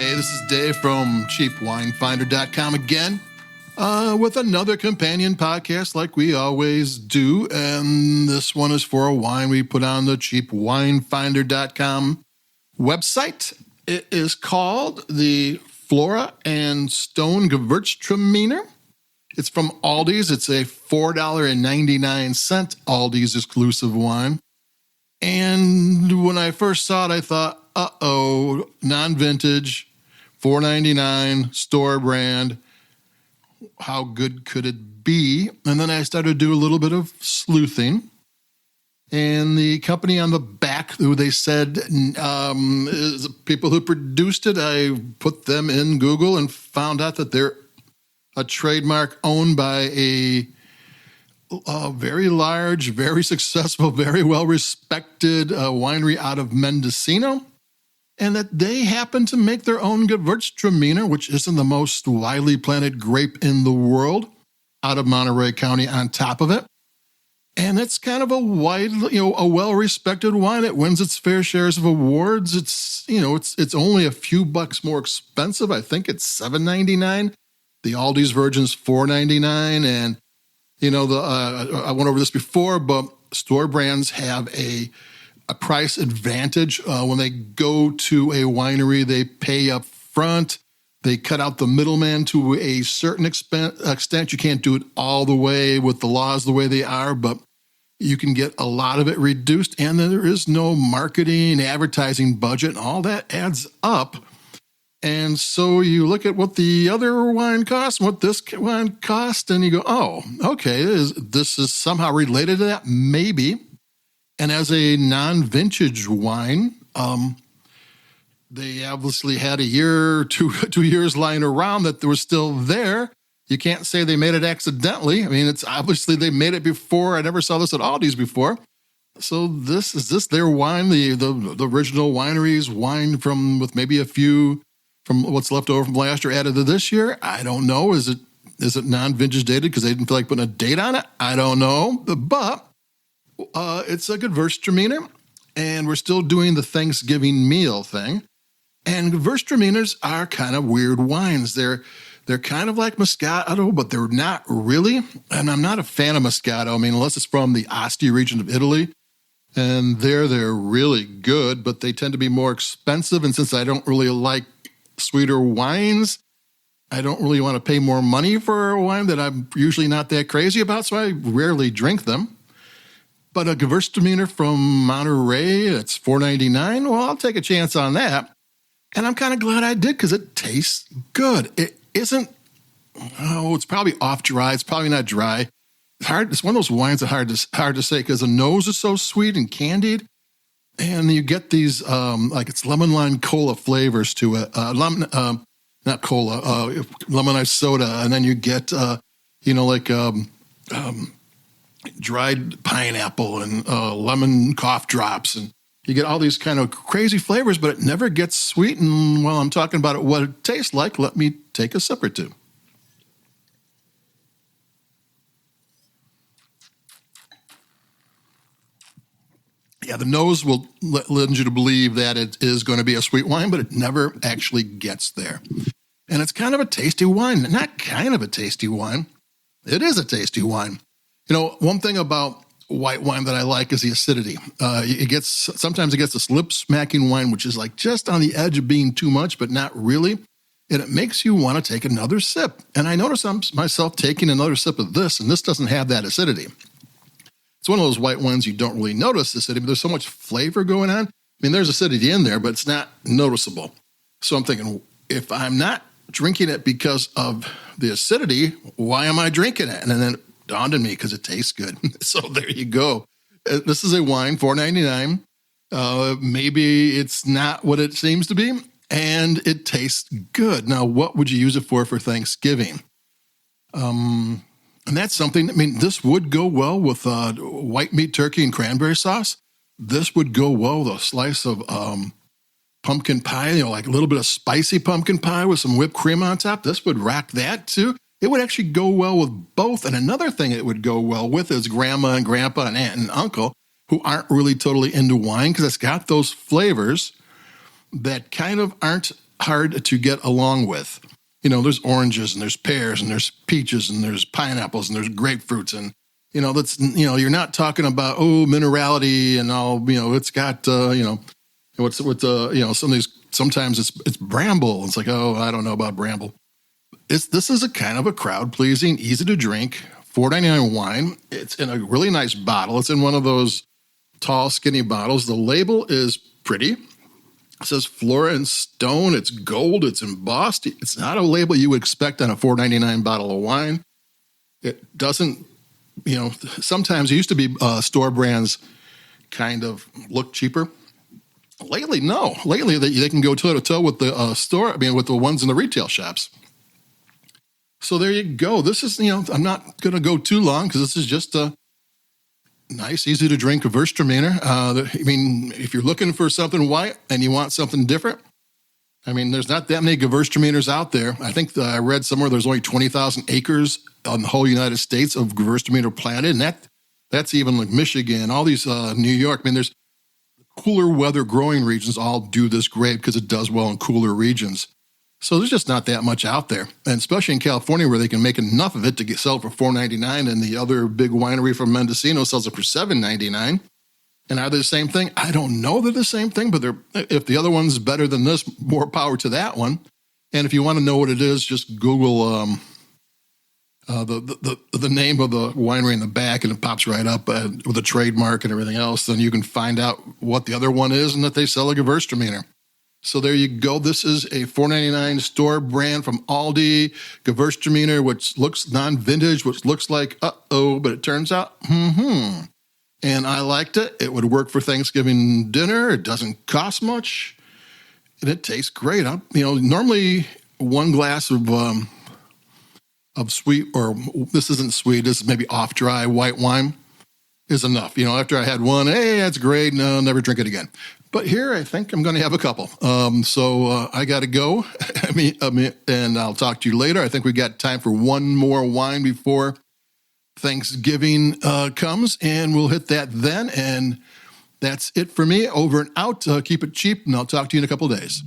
Hey, this is Dave from cheapwinefinder.com again with another companion podcast like we always do. And this one is for a wine we put on the cheapwinefinder.com website. It is called the Flora and Stone Gewürztraminer. It's from ALDI's. It's a $4.99 ALDI's exclusive wine. And when I first saw it, I thought, uh-oh, non-vintage, $4.99, store brand. How good could it be? And then I started to do a little bit of sleuthing. And the company on the back, who they said is the people who produced it, I put them in Google and found out that they're a trademark owned by a very large, very successful, very well-respected winery out of Mendocino, and that they happen to make their own Gewürztraminer, which isn't the most widely planted grape in the world, out of Monterey County on top of it. And it's kind of a a well-respected wine. It wins its fair shares of awards. It's only a few bucks more expensive. I think it's $7.99. The Aldi's version's $4.99, and I went over this before, but store brands have a price advantage. When they go to a winery, they pay up front. They cut out the middleman to a certain extent. You can't do it all the way with the laws the way they are, but you can get a lot of it reduced, and then there is no marketing, advertising budget. All that adds up. And so you look at what the other wine costs and what this wine costs, and you go, oh, okay, this is somehow related to that? Maybe. And as a non-vintage wine, they obviously had a year, 2 years lying around that they were still there. You can't say they made it accidentally. I mean, it's obviously they made it before. I never saw this at Aldi's before. So is this their wine, the original winery's wine with maybe a few from what's left over from last year added to this year? I don't know. Is it non-vintage dated because they didn't feel like putting a date on it? I don't know. But it's a Gewürztraminer, and we're still doing the Thanksgiving meal thing. And Gewürztraminers are kind of weird wines. They're kind of like Moscato, but they're not really. And I'm not a fan of Moscato. I mean, unless it's from the Asti region of Italy. And they're really good, but they tend to be more expensive. And since I don't really like sweeter wines, I don't really want to pay more money for a wine that I'm usually not that crazy about, so I rarely drink them. But a Gewürztraminer from Monterey, it's $4.99. Well, I'll take a chance on that. And I'm kind of glad I did because it tastes good. It isn't, it's probably off dry. It's probably not dry. It's hard. It's one of those wines that's hard to say because the nose is so sweet and candied. And you get these, it's lemon lime cola flavors to it. Not cola, lemon ice soda. And then you get, dried pineapple and lemon cough drops. And you get all these kind of crazy flavors, but it never gets sweet. And while I'm talking about what it tastes like, let me take a sip or two. Yeah, the nose will lead you to believe that it is going to be a sweet wine, but it never actually gets there. And it's kind of a tasty wine. Not kind of a tasty wine. It is a tasty wine. One thing about white wine that I like is the acidity. Sometimes it gets this lip-smacking wine, which is like just on the edge of being too much, but not really. And it makes you want to take another sip. And I notice myself taking another sip of this, and this doesn't have that acidity. It's one of those white wines you don't really notice acidity, but there's so much flavor going on. I mean, there's acidity in there, but it's not noticeable. So I'm thinking, if I'm not drinking it because of the acidity, why am I drinking it? And then it dawned on me because it tastes good. So there you go. This is a wine, $4.99. Maybe it's not what it seems to be, and it tastes good. Now, what would you use it for Thanksgiving? And that's something, this would go well with white meat turkey and cranberry sauce. This would go well with a slice of pumpkin pie, like a little bit of spicy pumpkin pie with some whipped cream on top. This would rock that too. It would actually go well with both. And another thing it would go well with is grandma and grandpa and aunt and uncle who aren't really totally into wine because it's got those flavors that kind of aren't hard to get along with. You know, there's oranges and there's pears and there's peaches and there's pineapples and there's grapefruits. And, you know, you're not talking about, minerality and all, it's got, some of these, sometimes it's bramble. It's like, I don't know about bramble. This is a kind of a crowd pleasing, easy to drink, $4.99 wine. It's in a really nice bottle. It's in one of those tall, skinny bottles. The label is pretty. It says Flora and Stone. It's gold. It's embossed. It's not a label you would expect on a $4.99 bottle of wine. It doesn't, sometimes it used to be store brands kind of look cheaper. Lately, no. Lately, they can go toe-to-toe with the with the ones in the retail shops. So there you go. This is, I'm not going to go too long because this is just a nice, easy to drink Gewürztraminer. If you're looking for something white and you want something different, there's not that many Gewürztraminers out there. I think I read somewhere there's only 20,000 acres on the whole United States of Gewürztraminer planted, and that's even like Michigan, all these New York. There's cooler weather growing regions all do this grape because it does well in cooler regions. So there's just not that much out there, and especially in California where they can make enough of it to sell it for $4.99, and the other big winery from Mendocino sells it for $7.99. And are they the same thing? I don't know they're the same thing, but if the other one's better than this, more power to that one. And if you want to know what it is, just Google the name of the winery in the back, and it pops right up with a trademark and everything else. Then you can find out what the other one is and that they sell a Gewürztraminer. So there you go. This is a $4.99 store brand from ALDI, Gewürztraminer, which looks non-vintage, which looks like, but it turns out, And I liked it. It would work for Thanksgiving dinner. It doesn't cost much, and it tastes great. Normally one glass of sweet, or this isn't sweet, this is maybe off-dry white wine is enough. After I had one, hey, that's great. No, never drink it again. But here, I think I'm going to have a couple. So I got to go. And I'll talk to you later. I think we got time for one more wine before Thanksgiving comes, and we'll hit that then. And that's it for me. Over and out. Keep it cheap, and I'll talk to you in a couple of days.